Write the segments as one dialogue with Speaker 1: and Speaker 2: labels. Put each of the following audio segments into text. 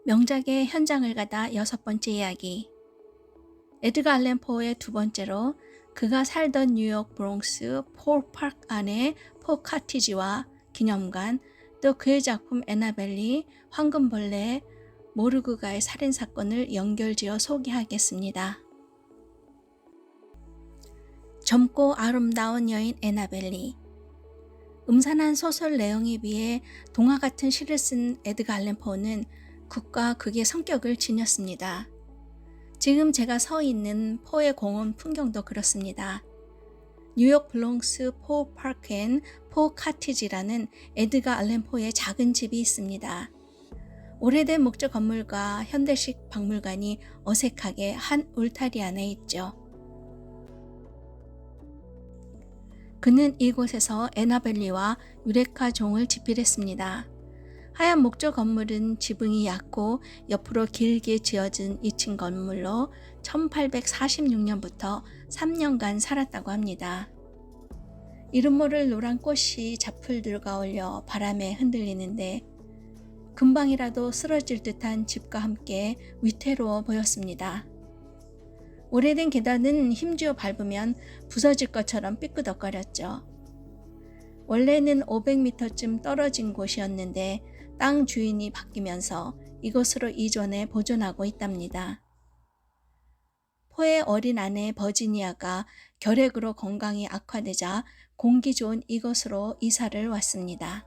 Speaker 1: 명작의 현장을 가다 6번째 이야기. 에드가 알렌 포의 두 번째로 그가 살던 뉴욕 브롱스 폴파크 안의 포 카티지와 기념관, 또 그의 작품 애나벨리, 황금벌레, 모르그가의 살인사건을 연결지어 소개하겠습니다. 젊고 아름다운 여인 애나벨리. 음산한 소설 내용에 비해 동화 같은 시를 쓴 에드가 알렌 포는 극과 극의 성격을 지녔습니다. 지금 제가 서 있는 포의 공원 풍경도 그렇습니다. 뉴욕 블롱스 포 파크 앤 포 카티지라는 에드가 알렌 포의 작은 집이 있습니다. 오래된 목조 건물과 현대식 박물관이 어색하게 한 울타리 안에 있죠. 그는 이곳에서 애나벨리와 유레카 종을 집필했습니다. 하얀 목조 건물은 지붕이 얕고 옆으로 길게 지어진 2층 건물로 1846년부터 3년간 살았다고 합니다. 이름 모를 노란 꽃이 잡풀들과 어울려 바람에 흔들리는데 금방이라도 쓰러질 듯한 집과 함께 위태로워 보였습니다. 오래된 계단은 힘주어 밟으면 부서질 것처럼 삐끄덕거렸죠. 원래는 500m쯤 떨어진 곳이었는데 땅 주인이 바뀌면서 이곳으로 이전해 보존하고 있답니다. 포의 어린 아내 버지니아가 결핵으로 건강이 악화되자 공기 좋은 이곳으로 이사를 왔습니다.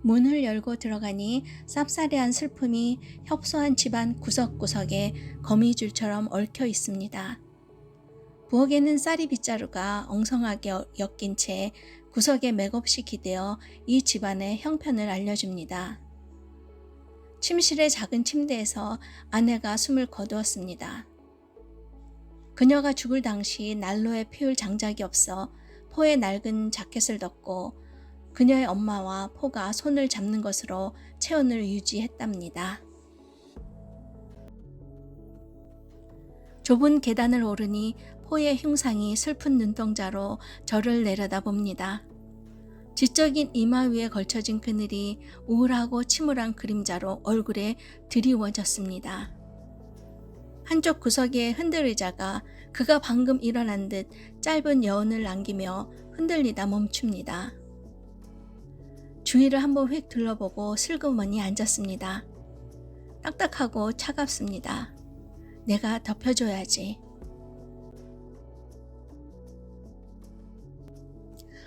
Speaker 1: 문을 열고 들어가니 쌉싸래한 슬픔이 협소한 집안 구석구석에 거미줄처럼 얽혀 있습니다. 부엌에는 쌀이 빗자루가 엉성하게 엮인 채 구석에 맥없이 기대어 이 집안의 형편을 알려줍니다. 침실의 작은 침대에서 아내가 숨을 거두었습니다. 그녀가 죽을 당시 난로에 피울 장작이 없어 포의 낡은 자켓을 덮고 그녀의 엄마와 포가 손을 잡는 것으로 체온을 유지했답니다. 좁은 계단을 오르니 포의 흉상이 슬픈 눈동자로 저를 내려다봅니다. 지적인 이마 위에 걸쳐진 그늘이 우울하고 침울한 그림자로 얼굴에 드리워졌습니다. 한쪽 구석의 흔들의자가 그가 방금 일어난 듯 짧은 여운을 남기며 흔들리다 멈춥니다. 주위를 한번 휙 둘러보고 슬그머니 앉았습니다. 딱딱하고 차갑습니다. 내가 덮여줘야지.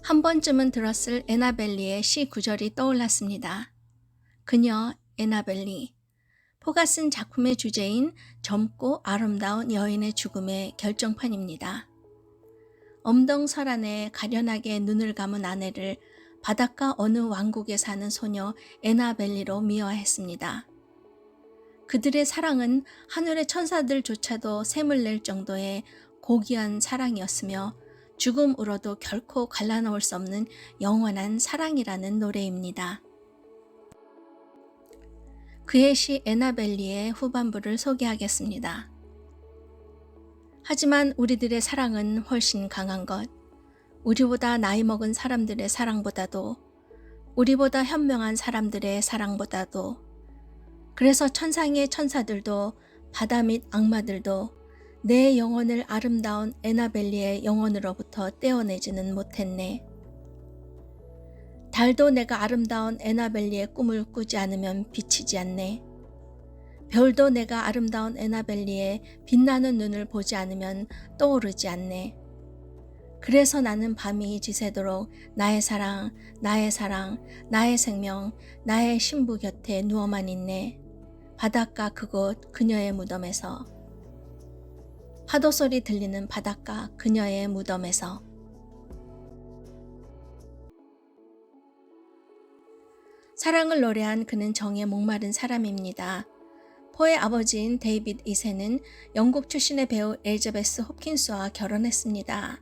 Speaker 1: 한 번쯤은 들었을 애나벨리의 시 구절이 떠올랐습니다. 그녀 애나벨리. 포가 쓴 작품의 주제인 젊고 아름다운 여인의 죽음의 결정판입니다. 엄동설안에 가련하게 눈을 감은 아내를 바닷가 어느 왕국에 사는 소녀 애나벨리로 미화했습니다. 그들의 사랑은 하늘의 천사들조차도 샘을 낼 정도의 고귀한 사랑이었으며 죽음으로도 결코 갈라놓을 수 없는 영원한 사랑이라는 노래입니다. 그의 시 애나벨리의 후반부를 소개하겠습니다. 하지만 우리들의 사랑은 훨씬 강한 것, 우리보다 나이 먹은 사람들의 사랑보다도, 우리보다 현명한 사람들의 사랑보다도, 그래서 천상의 천사들도 바다 및 악마들도 내 영혼을 아름다운 애나벨리의 영혼으로부터 떼어내지는 못했네. 달도 내가 아름다운 애나벨리의 꿈을 꾸지 않으면 비치지 않네. 별도 내가 아름다운 애나벨리의 빛나는 눈을 보지 않으면 떠오르지 않네. 그래서 나는 밤이 지새도록 나의 사랑, 나의 사랑, 나의 생명, 나의 신부 곁에 누워만 있네. 바닷가 그곳 그녀의 무덤에서. 파도 소리 들리는 바닷가 그녀의 무덤에서. 사랑을 노래한 그는 정에 목마른 사람입니다. 포의 아버지인 데이빗 2세는 영국 출신의 배우 엘자베스 홉킨스와 결혼했습니다.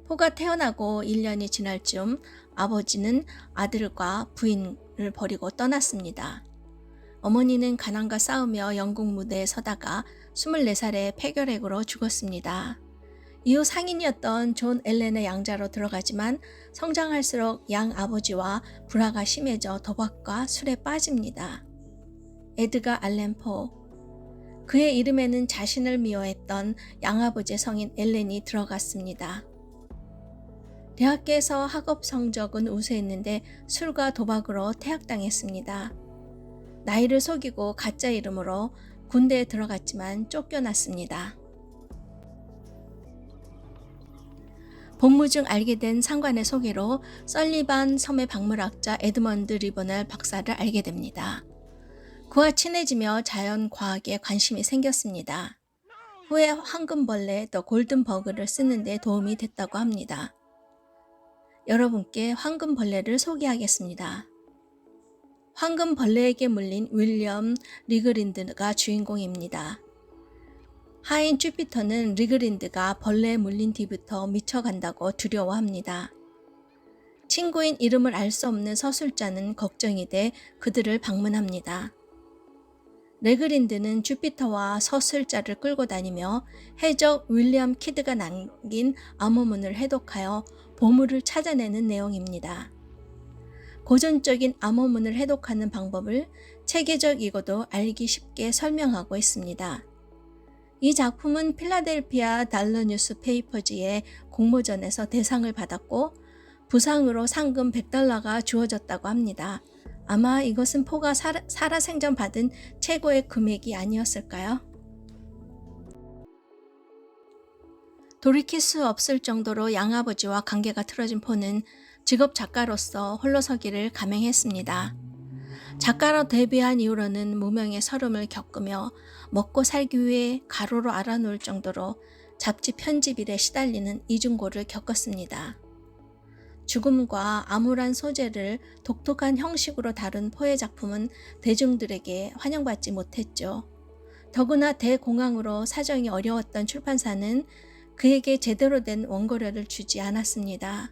Speaker 1: 포가 태어나고 1년이 지날 즈음 아버지는 아들과 부인을 버리고 떠났습니다. 어머니는 가난과 싸우며 영국 무대에 서다가 24살에 폐결핵으로 죽었습니다. 이후 상인이었던 존 앨런의 양자로 들어가지만 성장할수록 양 아버지와 불화가 심해져 도박과 술에 빠집니다. 에드가 알렌 포. 그의 이름에는 자신을 미워했던 양아버지의 성인 앨런이 들어갔습니다. 대학교에서 학업 성적은 우수했는데 술과 도박으로 퇴학당했습니다. 나이를 속이고 가짜 이름으로 군대에 들어갔지만 쫓겨났습니다. 복무 중 알게 된 상관의 소개로 설리반 섬의 박물학자 에드먼드 리버넬 박사를 알게 됩니다. 그와 친해지며 자연과학에 관심이 생겼습니다. 후에 황금벌레 더 골든버그를 쓰는 데 도움이 됐다고 합니다. 여러분께 황금벌레를 소개하겠습니다. 황금벌레에게 물린 윌리엄 리그린드가 주인공입니다. 하인 주피터는 리그린드가 벌레에 물린 뒤부터 미쳐간다고 두려워합니다. 친구인 이름을 알 수 없는 서술자는 걱정이 돼 그들을 방문합니다. 레그린드는 주피터와 서술자를 끌고 다니며 해적 윌리엄 키드가 남긴 암호문을 해독하여 보물을 찾아내는 내용입니다. 고전적인 암호문을 해독하는 방법을 체계적이고도 알기 쉽게 설명하고 있습니다. 이 작품은 필라델피아 달러 뉴스 페이퍼지의 공모전에서 대상을 받았고 부상으로 상금 $100가 주어졌다고 합니다. 아마 이것은 포가 살아생전 받은 최고의 금액이 아니었을까요? 돌이킬 수 없을 정도로 양아버지와 관계가 틀어진 포는 직업 작가로서 홀로서기를 감행했습니다. 작가로 데뷔한 이후로는 무명의 서름을 겪으며 먹고 살기 위해 가로로 알아놓을 정도로 잡지 편집 일에 시달리는 이중고를 겪었습니다. 죽음과 암울한 소재를 독특한 형식으로 다룬 포의 작품은 대중들에게 환영받지 못했죠. 더구나 대공황으로 사정이 어려웠던 출판사는 그에게 제대로 된 원고료를 주지 않았습니다.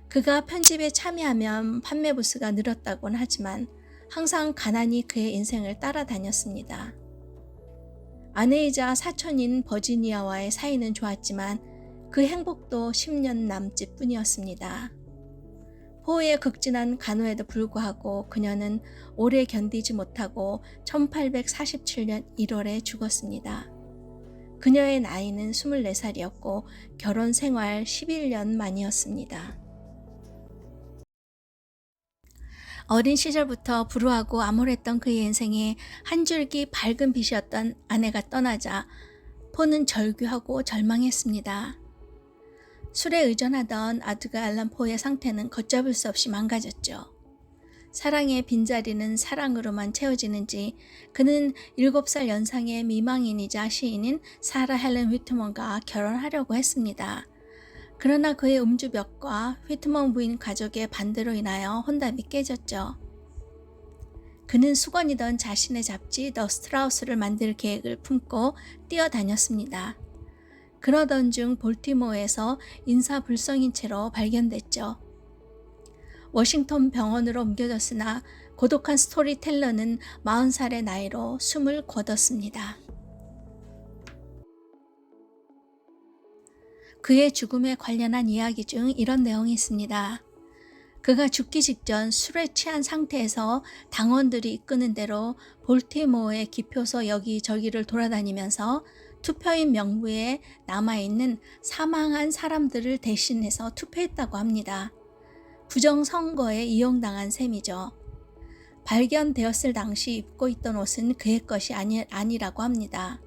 Speaker 1: 그가 편집에 참여하면 판매 부수가 늘었다곤 하지만 항상 가난이 그의 인생을 따라다녔습니다. 아내이자 사촌인 버지니아와의 사이는 좋았지만 그 행복도 10년 남짓 뿐이었습니다. 포의 극진한 간호에도 불구하고 그녀는 오래 견디지 못하고 1847년 1월에 죽었습니다. 그녀의 나이는 24살이었고 결혼 생활 11년 만이었습니다. 어린 시절부터 불우하고 암울했던 그의 인생에 한 줄기 밝은 빛이었던 아내가 떠나자 포는 절규하고 절망했습니다. 술에 의존하던 아드가 알란 포의 상태는 걷잡을 수 없이 망가졌죠. 사랑의 빈자리는 사랑으로만 채워지는지 그는 7살 연상의 미망인이자 시인인 사라 헬렌 휘트먼과 결혼하려고 했습니다. 그러나 그의 음주벽과 휘트먼 부인 가족의 반대로 인하여 혼담이 깨졌죠. 그는 수건이던 자신의 잡지 더 스트라우스를 만들 계획을 품고 뛰어다녔습니다. 그러던 중 볼티모어에서 인사불성인 채로 발견됐죠. 워싱턴 병원으로 옮겨졌으나 고독한 스토리텔러는 40살의 나이로 숨을 거뒀습니다. 그의 죽음에 관련한 이야기 중 이런 내용이 있습니다. 그가 죽기 직전 술에 취한 상태에서 당원들이 이끄는 대로 볼티모어의 기표소 여기저기를 돌아다니면서 투표인 명부에 남아있는 사망한 사람들을 대신해서 투표했다고 합니다. 부정선거에 이용당한 셈이죠. 발견되었을 당시 입고 있던 옷은 그의 것이 아니라고 합니다.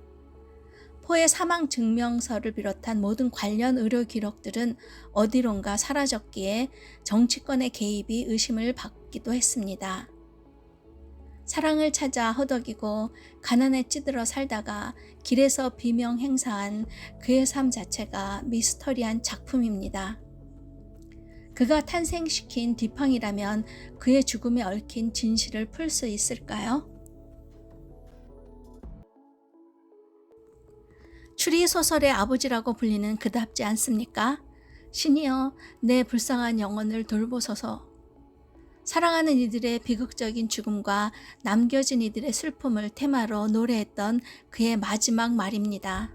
Speaker 1: 포의 사망 증명서를 비롯한 모든 관련 의료 기록들은 어디론가 사라졌기에 정치권의 개입이 의심을 받기도 했습니다. 사랑을 찾아 허덕이고 가난에 찌들어 살다가 길에서 비명 행사한 그의 삶 자체가 미스터리한 작품입니다. 그가 탄생시킨 디팡이라면 그의 죽음에 얽힌 진실을 풀 수 있을까요? 추리소설의 아버지라고 불리는 그답지 않습니까? 신이여 내 불쌍한 영혼을 돌보소서. 사랑하는 이들의 비극적인 죽음과 남겨진 이들의 슬픔을 테마로 노래했던 그의 마지막 말입니다.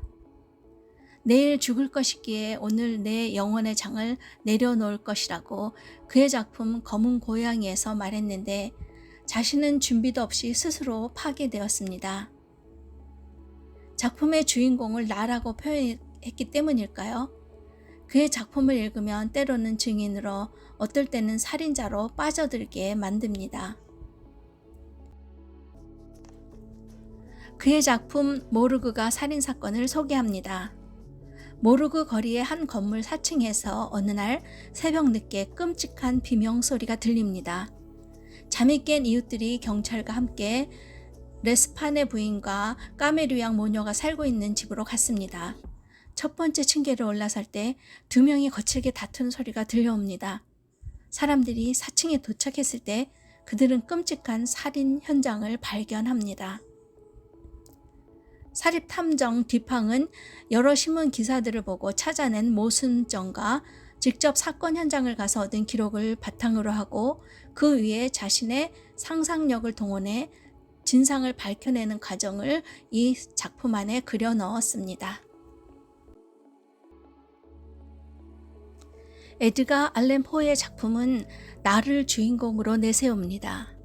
Speaker 1: 내일 죽을 것이기에 오늘 내 영혼의 장을 내려놓을 것이라고 그의 작품 검은 고양이에서 말했는데 자신은 준비도 없이 스스로 파괴되었습니다. 작품의 주인공을 나라고 표현했기 때문일까요? 그의 작품을 읽으면 때로는 증인으로, 어떨 때는 살인자로 빠져들게 만듭니다. 그의 작품 모르그가 살인사건을 소개합니다. 모르그 거리의 한 건물 4층에서 어느 날 새벽 늦게 끔찍한 비명소리가 들립니다. 잠이 깬 이웃들이 경찰과 함께 레스판의 부인과 까메류 양 모녀가 살고 있는 집으로 갔습니다. 첫 번째 층계를 올라설 때 2명이 거칠게 다투는 소리가 들려옵니다. 사람들이 4층에 도착했을 때 그들은 끔찍한 살인 현장을 발견합니다. 사립탐정 디팡은 여러 신문 기사들을 보고 찾아낸 모순점과 직접 사건 현장을 가서 얻은 기록을 바탕으로 하고 그 위에 자신의 상상력을 동원해 진상을 밝혀내는 과정을 이 작품 안에 그려 넣었습니다. 에드가 알렌 포의 작품은 나를 주인공으로 내세웁니다.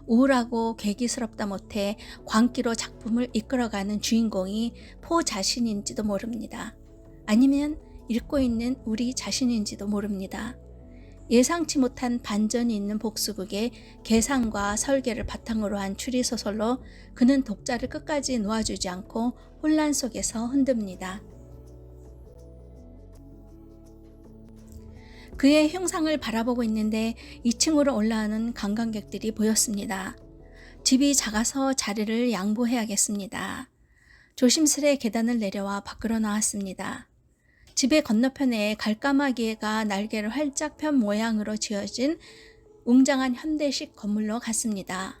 Speaker 1: 우울하고 괴기스럽다 못해 광기로 작품을 이끌어가는 주인공이 포 자신인지도 모릅니다. 아니면 읽고 있는 우리 자신인지도 모릅니다. 예상치 못한 반전이 있는 복수극의 계산과 설계를 바탕으로 한 추리소설로 그는 독자를 끝까지 놓아주지 않고 혼란 속에서 흔듭니다. 그의 흉상을 바라보고 있는데 2층으로 올라오는 관광객들이 보였습니다. 집이 작아서 자리를 양보해야겠습니다. 조심스레 계단을 내려와 밖으로 나왔습니다. 집의 건너편에 갈까마귀가 날개를 활짝 편 모양으로 지어진 웅장한 현대식 건물로 갔습니다.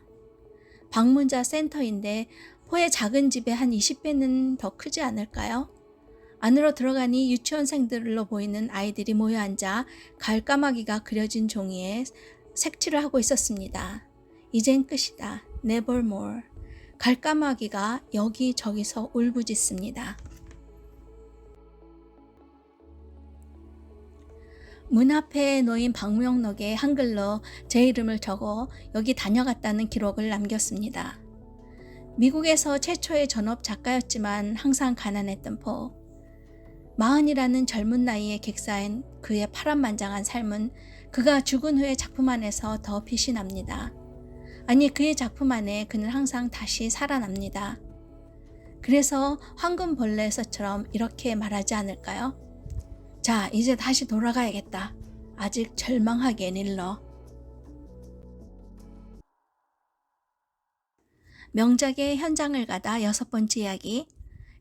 Speaker 1: 방문자 센터인데 포의 작은 집의 한 20배는 더 크지 않을까요? 안으로 들어가니 유치원생들로 보이는 아이들이 모여 앉아 갈까마귀가 그려진 종이에 색칠을 하고 있었습니다. 이젠 끝이다. Never more. 갈까마귀가 여기저기서 울부짖습니다. 문 앞에 놓인 방명록에 한글로 제 이름을 적어 여기 다녀갔다는 기록을 남겼습니다. 미국에서 최초의 전업 작가였지만 항상 가난했던 포. 40이라는 젊은 나이에 객사한 그의 파란만장한 삶은 그가 죽은 후의 작품 안에서 더 빛이 납니다. 아니, 그의 작품 안에 그는 항상 다시 살아납니다. 그래서 황금벌레에서처럼 이렇게 말하지 않을까요? 자, 이제 다시 돌아가야겠다. 아직 절망하기엔 일러. 명작의 현장을 가다 6번째 이야기.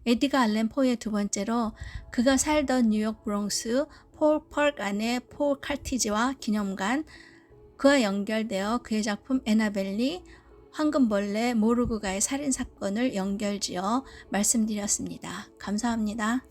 Speaker 1: 에드가 알렌 포의 2번째로 그가 살던 뉴욕 브롱스 폴 펄크 안의 폴 칼티지와 기념관, 그와 연결되어 그의 작품 애나벨리, 황금벌레, 모르그가의 살인사건을 연결지어 말씀드렸습니다. 감사합니다.